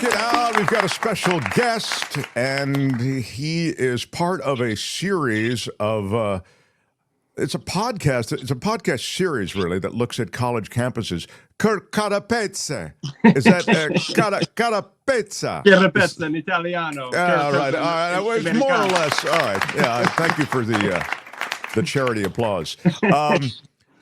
it out. We've got a special guest, and he is part of a series of. It's a podcast. It's a podcast series, really, that looks at college campuses. Carapezza. Is that carapezza? Carapezza in Italiano. All right. It's more or less. All right. Yeah. Thank you for the charity applause.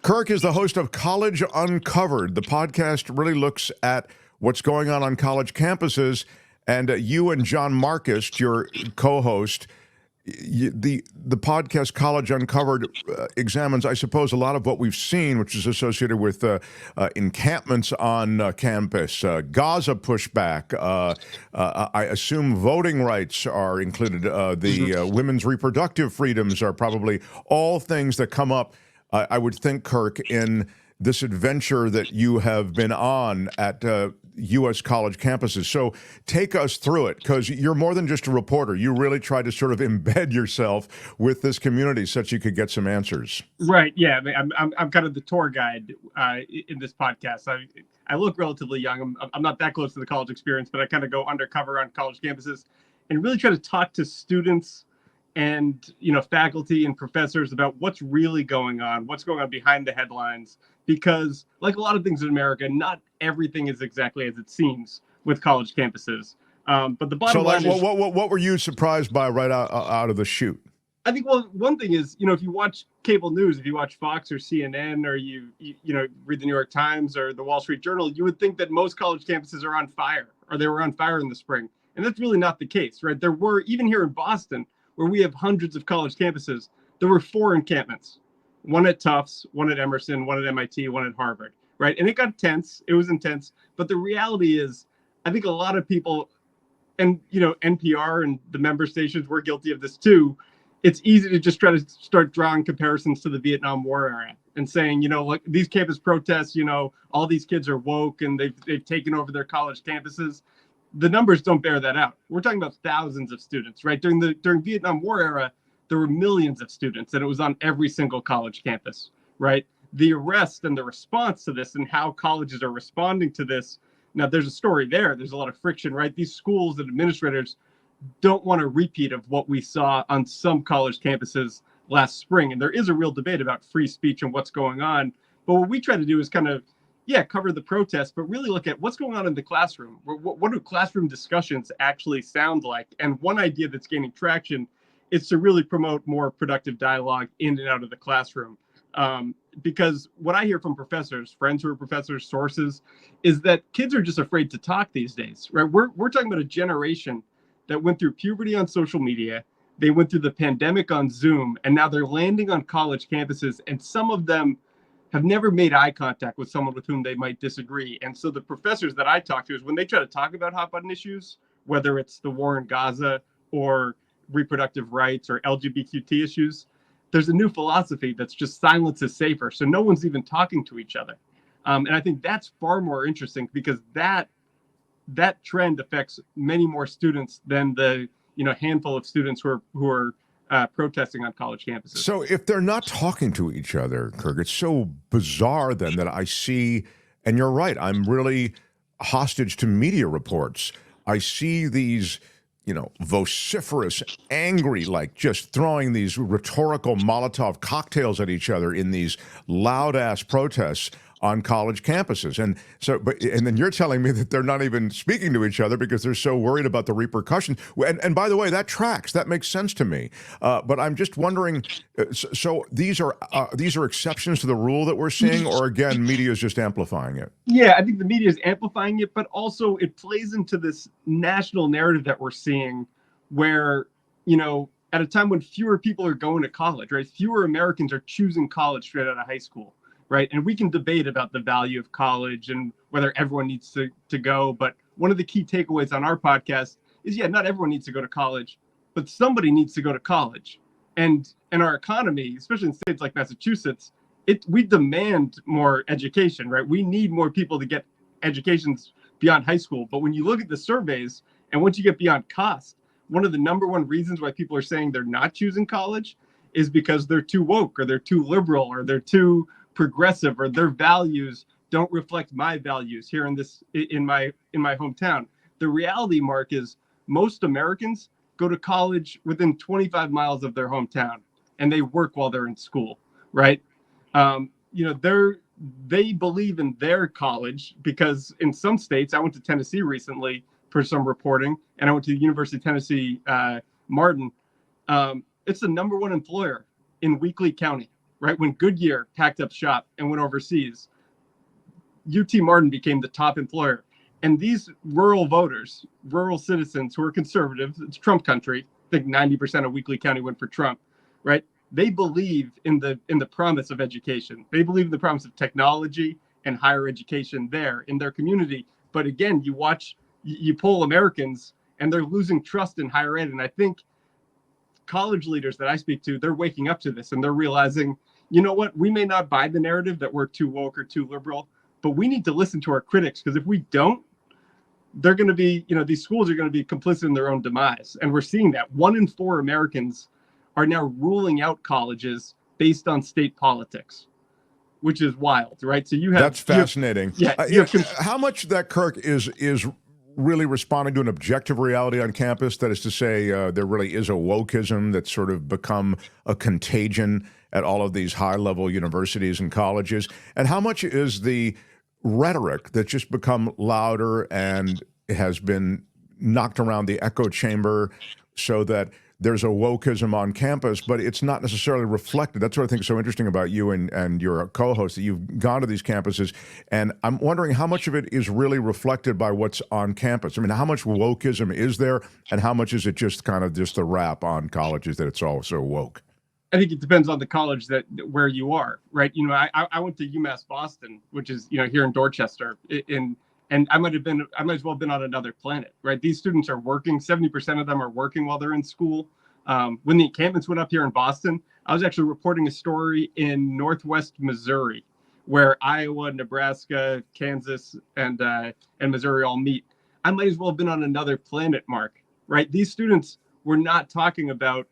Kirk is the host of College Uncovered. The podcast really looks at what's going on college campuses, and you and John Marcus, your co-host, the podcast College Uncovered examines, I suppose, a lot of what we've seen, which is associated with encampments on campus, Gaza pushback. I assume voting rights are included. The women's reproductive freedoms are probably all things that come up, I would think, Kirk, in this adventure that you have been on at U.S. college campuses. So take us through it, because you're more than just a reporter. You really try to sort of embed yourself with this community so that you could get some answers. Right. Yeah. I'm kind of the tour guide in this podcast. I look relatively young. I'm not that close to the college experience, but I kind of go undercover on college campuses and really try to talk to students and, faculty and professors about what's really going on behind the headlines. Because like a lot of things in America, not everything is exactly as it seems with college campuses. But the bottom line is... what were you surprised by right out of the chute? I think, well, one thing is, if you watch cable news, if you watch Fox or CNN, or you read the New York Times or the Wall Street Journal, you would think that most college campuses are on fire, or they were on fire in the spring. And that's really not the case, right? There were, even here in Boston, where we have hundreds of college campuses, there were 4 encampments. One at Tufts, one at Emerson, one at MIT, one at Harvard, right? And it got tense. It was intense. But the reality is, I think a lot of people, and, NPR and the member stations were guilty of this too. It's easy to just try to start drawing comparisons to the Vietnam War era and saying, look, these campus protests, all these kids are woke and they've taken over their college campuses. The numbers don't bear that out. We're talking about thousands of students, right? During Vietnam War era, there were millions of students, and it was on every single college campus, right? The arrest and the response to this and how colleges are responding to this. Now, there's a story there. There's a lot of friction, right? These schools and administrators don't want a repeat of what we saw on some college campuses last spring. And there is a real debate about free speech and what's going on. But what we try to do is kind of, cover the protests, but really look at what's going on in the classroom. What do classroom discussions actually sound like? And one idea that's gaining traction is to really promote more productive dialogue in and out of the classroom. Because what I hear from professors, friends who are professors, sources, is that kids are just afraid to talk these days, right? We're talking about a generation that went through puberty on social media. They went through the pandemic on Zoom, and now they're landing on college campuses, and some of them have never made eye contact with someone with whom they might disagree. And so the professors that I talk to is when they try to talk about hot button issues, whether it's the war in Gaza or reproductive rights or LGBTQ issues, there's a new philosophy that's just silence is safer. So no one's even talking to each other. And I think that's far more interesting, because that trend affects many more students than the handful of students who are protesting on college campuses. So if they're not talking to each other, Kirk, it's so bizarre then that I see, and you're right, I'm really hostage to media reports. I see these vociferous, angry, like just throwing these rhetorical Molotov cocktails at each other in these loud-ass protests on college campuses. And then you're telling me that they're not even speaking to each other because they're so worried about the repercussions. And by the way, that tracks. That makes sense to me. But I'm just wondering, so these are exceptions to the rule that we're seeing, or again, media is just amplifying it? Yeah, I think the media is amplifying it, but also it plays into this national narrative that we're seeing where, at a time when fewer people are going to college, right? Fewer Americans are choosing college straight out of high school. Right. And we can debate about the value of college and whether everyone needs to go. But one of the key takeaways on our podcast is, not everyone needs to go to college, but somebody needs to go to college. And in our economy, especially in states like Massachusetts, we demand more education, right? We need more people to get educations beyond high school. But when you look at the surveys, and once you get beyond cost, one of the number one reasons why people are saying they're not choosing college is because they're too woke, or they're too liberal, or they're too progressive, or their values don't reflect my values here in my hometown. The reality, Mark, is most Americans go to college within 25 miles of their hometown, and they work while they're in school, right? They believe in their college because in some states, I went to Tennessee recently for some reporting, and I went to the University of Tennessee, Martin. It's the number one employer in Weakley County, right? When Goodyear packed up shop and went overseas, UT Martin became the top employer. And these rural voters, rural citizens who are conservative, it's Trump country. I think 90% of Weakley County went for Trump, right? They believe in the promise of education. They believe in the promise of technology and higher education there in their community. But again, you poll Americans and they're losing trust in higher ed. And I think college leaders that I speak to, they're waking up to this and they're realizing, you know what, we may not buy the narrative that we're too woke or too liberal, but we need to listen to our critics, because if we don't, they're going to be, these schools are going to be complicit in their own demise. And we're seeing that 1 in 4 Americans are now ruling out colleges based on state politics, which is wild, right? So that's fascinating. How much that, Kirk, is really responding to an objective reality on campus? That is to say, there really is a wokeism that's sort of become a contagion at all of these high-level universities and colleges, and how much is the rhetoric that's just become louder and has been knocked around the echo chamber so that there's a wokeism on campus, but it's not necessarily reflected. That's what I think is so interesting about you and your co-host, that you've gone to these campuses, and I'm wondering how much of it is really reflected by what's on campus. I mean, how much wokeism is there, and how much is it just kind of just the rap on colleges that it's all so woke? I think it depends on the college where you are, right? I went to UMass Boston, which is, here in Dorchester, and I might as well have been on another planet, right? These students are working. 70% of them are working while they're in school. When the encampments went up here in Boston, I was actually reporting a story in Northwest Missouri, where Iowa, Nebraska, Kansas, and Missouri all meet. I might as well have been on another planet, Mark, right? These students were not talking about,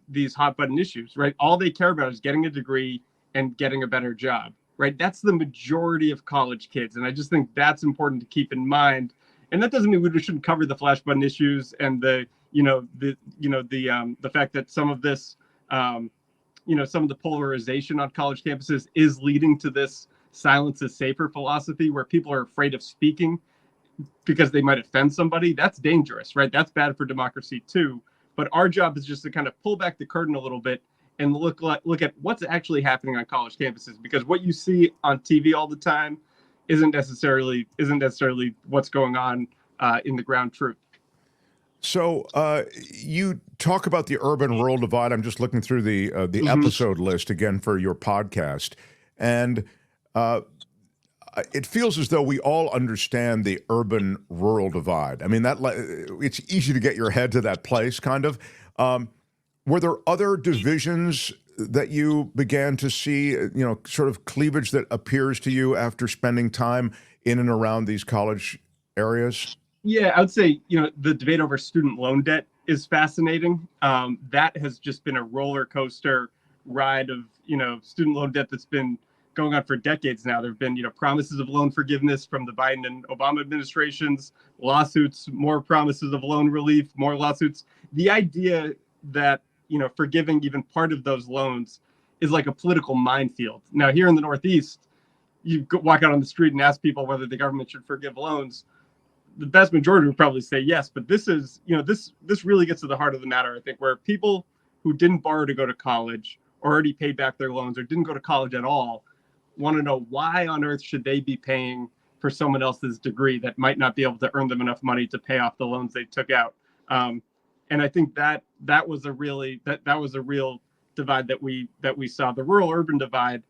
these hot button issues, right? All they care about is getting a degree and getting a better job, right? That's the majority of college kids. And I just think that's important to keep in mind. And that doesn't mean we shouldn't cover the flash button issues and the fact that some of this, some of the polarization on college campuses is leading to this silence is safer philosophy, where people are afraid of speaking because they might offend somebody. That's dangerous, right? That's bad for democracy too. But our job is just to kind of pull back the curtain a little bit and look at what's actually happening on college campuses, because what you see on TV all the time isn't necessarily what's going on in the ground truth. So you talk about the urban-rural divide. I'm just looking through the episode list again for your podcast, and it feels as though we all understand the urban-rural divide. I mean, it's easy to get your head to that place, kind of. Were there other divisions that you began to see, sort of cleavage that appears to you after spending time in and around these college areas? Yeah, I would say, the debate over student loan debt is fascinating. That has just been a roller coaster ride of, student loan debt that's been going on for decades now. There have been, promises of loan forgiveness from the Biden and Obama administrations, lawsuits, more promises of loan relief, more lawsuits. The idea that, forgiving even part of those loans is like a political minefield. Now, here in the Northeast, you walk out on the street and ask people whether the government should forgive loans. The vast majority would probably say yes, but this is, this really gets to the heart of the matter, I think, where people who didn't borrow to go to college or already paid back their loans or didn't go to college at all want to know, why on earth should they be paying for someone else's degree that might not be able to earn them enough money to pay off the loans they took out? And I think that was a real divide that we saw. The rural urban divide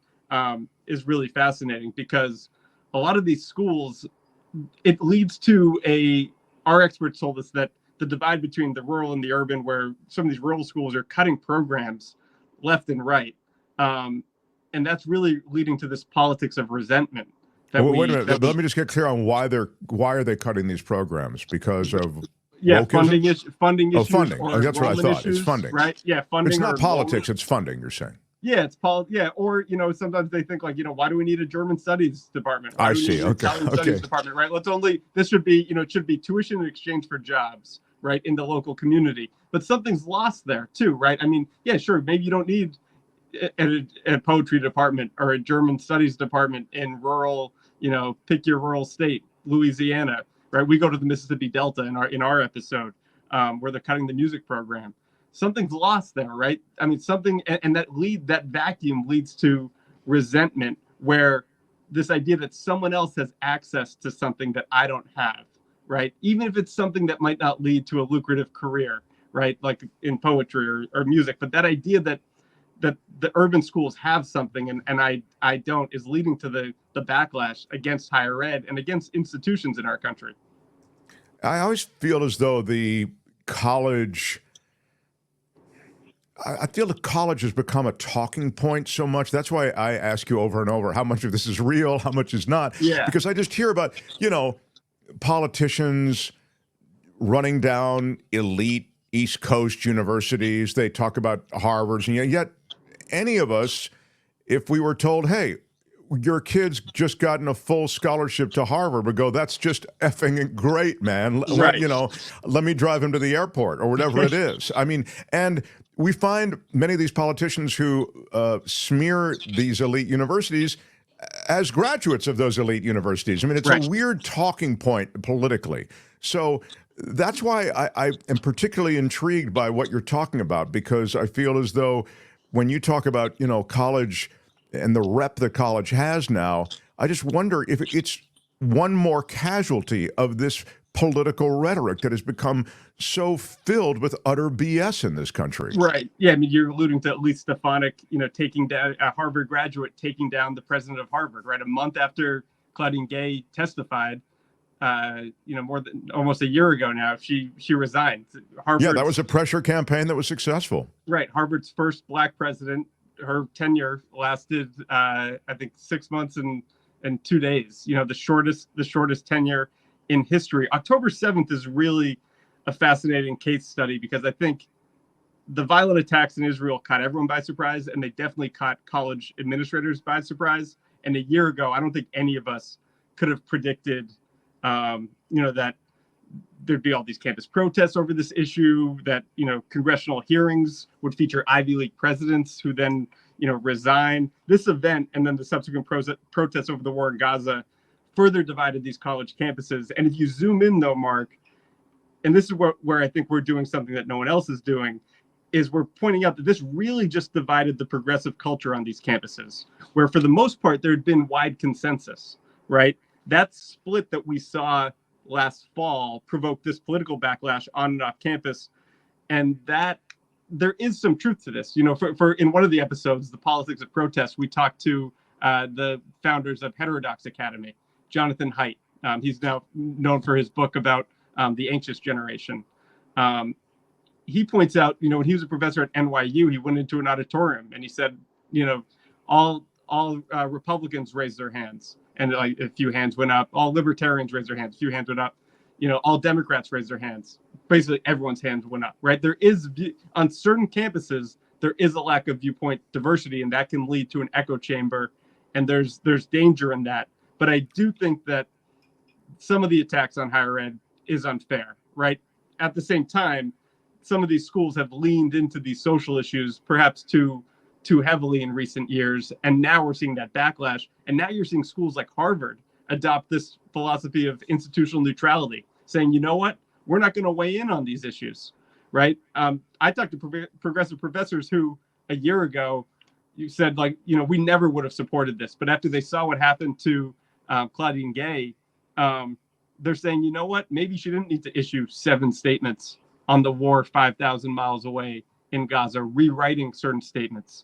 is really fascinating, because a lot of these schools, it leads to our experts told us that the divide between the rural and the urban, where some of these rural schools are cutting programs left and right. And that's really leading to this politics of resentment. Wait a minute. Let me just get clear on why are they cutting these programs? Because of funding issues. Funding. That's what I thought. Issues, it's funding, right? Yeah, funding. It's not politics. It's funding. You're saying. Yeah, it's yeah, or sometimes they think like, why do we need a German studies department? Why I do we see. need an Okay. Italian studies department? Right? This should be, it should be tuition in exchange for jobs, right, in the local community. But something's lost there too, right? I mean, yeah, sure, maybe you don't need a poetry department or a German studies department in rural, pick your rural state, Louisiana, right? We go to the Mississippi Delta in our episode, where they're cutting the music program. Something's lost there, right? I mean, and that vacuum leads to resentment, where this idea that someone else has access to something that I don't have, right? Even if it's something that might not lead to a lucrative career, right? Like in poetry or music, but that idea that the urban schools have something and I don't, is leading to the backlash against higher ed and against institutions in our country. I always feel as though the college I feel the college has become a talking point so much. That's why I ask you over and over how much of this is real, how much is not. Yeah. Because I just hear about, politicians running down elite East Coast universities. They talk about Harvard's, and yet any of us, if we were told, hey, your kid's just gotten a full scholarship to Harvard, would go, that's just effing great, man. Right. Let me drive him to the airport or whatever it is. I mean, and we find many of these politicians who smear these elite universities as graduates of those elite universities. I mean, it's a weird talking point politically. So that's why I am particularly intrigued by what you're talking about, because I feel as though when you talk about, college and the rep that college has now, I just wonder if it's one more casualty of this political rhetoric that has become so filled with utter BS in this country. Right. Yeah. I mean, you're alluding to at least Stefanik, taking down a Harvard graduate, taking down the president of Harvard, right? A month after Claudine Gay testified, more than almost a year ago now, she resigned. Yeah, that was a pressure campaign that was successful. Right. Harvard's first Black president. Her tenure lasted, I think, 6 months and 2 days. The shortest tenure in history. October 7th is really a fascinating case study, because I think the violent attacks in Israel caught everyone by surprise, and they definitely caught college administrators by surprise. And a year ago, I don't think any of us could have predicted, that there'd be all these campus protests over this issue, that, congressional hearings would feature Ivy League presidents who then, resign. This event and then the subsequent protests over the war in Gaza further divided these college campuses. And if you zoom in, though, Mark, and this is where I think we're doing something that no one else is doing, is we're pointing out that this really just divided the progressive culture on these campuses, where for the most part, there had been wide consensus, right? That split that we saw last fall provoked this political backlash on and off campus. And that there is some truth to this. For in one of the episodes, The Politics of Protest, we talked to the founders of Heterodox Academy, Jonathan Haidt. He's now known for his book about the anxious generation. He points out, when he was a professor at NYU, he went into an auditorium and he said, all Republicans raised their hands, and like a few hands went up. All libertarians raised their hands, a few hands went up. All Democrats raised their hands. Basically, everyone's hands went up, right? There is, on certain campuses, there is a lack of viewpoint diversity, and that can lead to an echo chamber, and there's danger in that. But I do think that some of the attacks on higher ed is unfair, right? At the same time, some of these schools have leaned into these social issues perhaps too heavily in recent years, and now we're seeing that backlash. And now you're seeing schools like Harvard adopt this philosophy of institutional neutrality, saying, you know what, we're not going to weigh in on these issues, right? I talked to progressive professors who a year ago you said, like, we never would have supported this, but after they saw what happened to Claudine Gay, they're saying, you know what, maybe she didn't need to issue 7 statements on the war 5,000 miles away in Gaza, rewriting certain statements.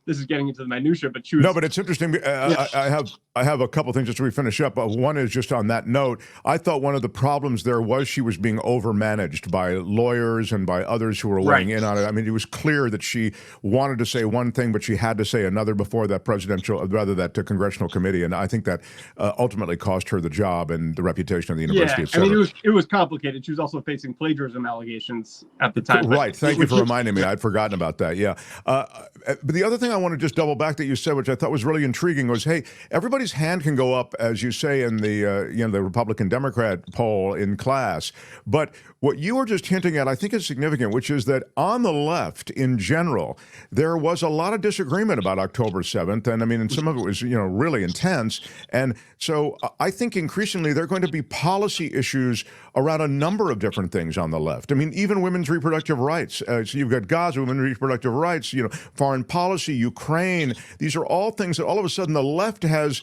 This is getting into the minutia, but she was... No, but it's interesting. I have a couple things just to finish up. One is just on that note. I thought one of the problems there was she was being overmanaged by lawyers and by others who were weighing in on it. I mean, it was clear that she wanted to say one thing, but she had to say another before that congressional committee. And I think that ultimately cost her the job and the reputation of the university. Yeah, I mean, it was complicated. She was also facing plagiarism allegations at the time. Right. Thank you for reminding me. I'd forgotten about that. Yeah. But the other thing I want to just double back that you said, which I thought was really intriguing, was, hey, everybody's hand can go up, as you say, in the the Republican-Democrat poll in class. But what you were just hinting at, I think, is significant, which is that on the left in general, there was a lot of disagreement about October 7th. And I mean, and some of it was, really intense. And so I think increasingly there are going to be policy issues around a number of different things on the left. I mean, even women's reproductive rights. So you've got Gaza, women's reproductive rights, foreign policy, Ukraine. These are all things that all of a sudden the left has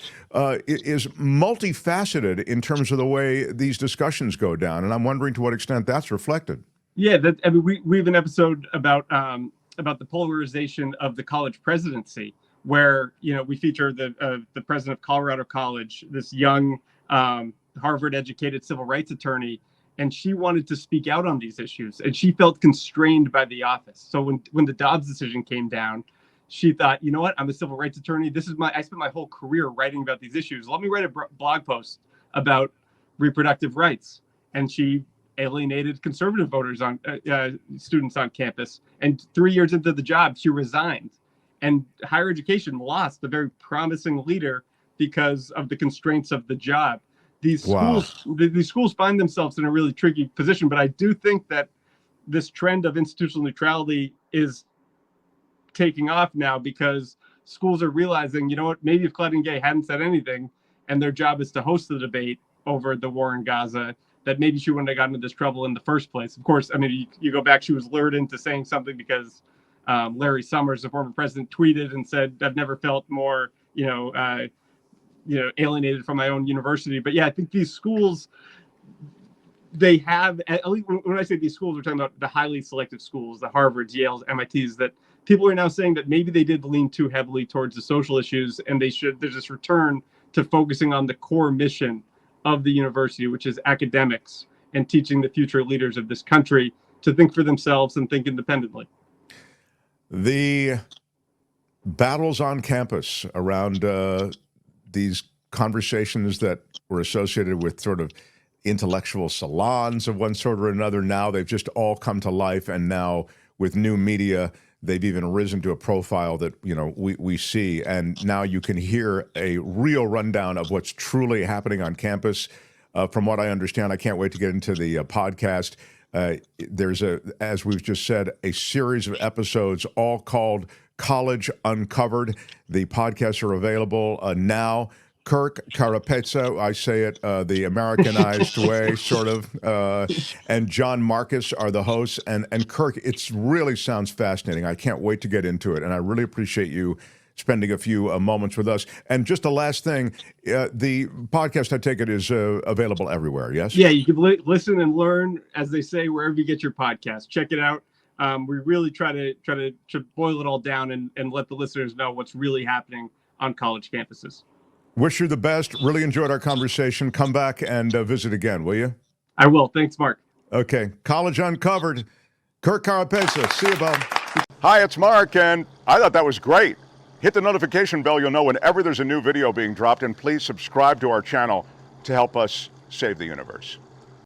is multifaceted in terms of the way these discussions go down. And I'm wondering to what extent that's reflected. Yeah, we have an episode about the polarization of the college presidency, where we feature the president of Colorado College, this young Harvard-educated civil rights attorney, and she wanted to speak out on these issues, and she felt constrained by the office. So when the Dobbs decision came down, she thought, you know what, I'm a civil rights attorney. I spent my whole career writing about these issues. Let me write a blog post about reproductive rights. And she alienated conservative voters on students on campus. And 3 years into the job, she resigned. And higher education lost a very promising leader because of the constraints of the job. These schools find themselves in a really tricky position. But I do think that this trend of institutional neutrality is taking off now, because schools are realizing, you know what, maybe if Claudine Gay hadn't said anything and their job is to host the debate over the war in Gaza, that maybe she wouldn't have gotten into this trouble in the first place. Of course, I mean, you go back, she was lured into saying something because Larry Summers, the former president, tweeted and said, I've never felt more, alienated from my own university. But yeah, I think these schools, they have, at least when I say these schools, we're talking about the highly selective schools, the Harvards, Yales, MITs, that people are now saying that maybe they did lean too heavily towards the social issues, and there's this return to focusing on the core mission of the university, which is academics and teaching the future leaders of this country to think for themselves and think independently. The battles on campus around these conversations that were associated with sort of intellectual salons of one sort or another, now they've just all come to life, and now with new media, they've even risen to a profile that, we see. And now you can hear a real rundown of what's truly happening on campus. From what I understand, I can't wait to get into the podcast. There's as we've just said, a series of episodes all called College Uncovered. The podcasts are available now. Kirk Carapezza, I say it the Americanized way, sort of, and John Marcus are the hosts. And Kirk, it really sounds fascinating. I can't wait to get into it. And I really appreciate you spending a few moments with us. And just the last thing, the podcast, I take it, is available everywhere, yes? Yeah, you can listen and learn, as they say, wherever you get your podcast. Check it out. We really try to boil it all down and let the listeners know what's really happening on college campuses. Wish you the best. Really enjoyed our conversation. Come back and visit again, will you? I will. Thanks, Mark. Okay. College Uncovered. Kirk Carapezza. See you, Bob. Hi, it's Mark, and I thought that was great. Hit the notification bell. You'll know whenever there's a new video being dropped, and please subscribe to our channel to help us save the universe.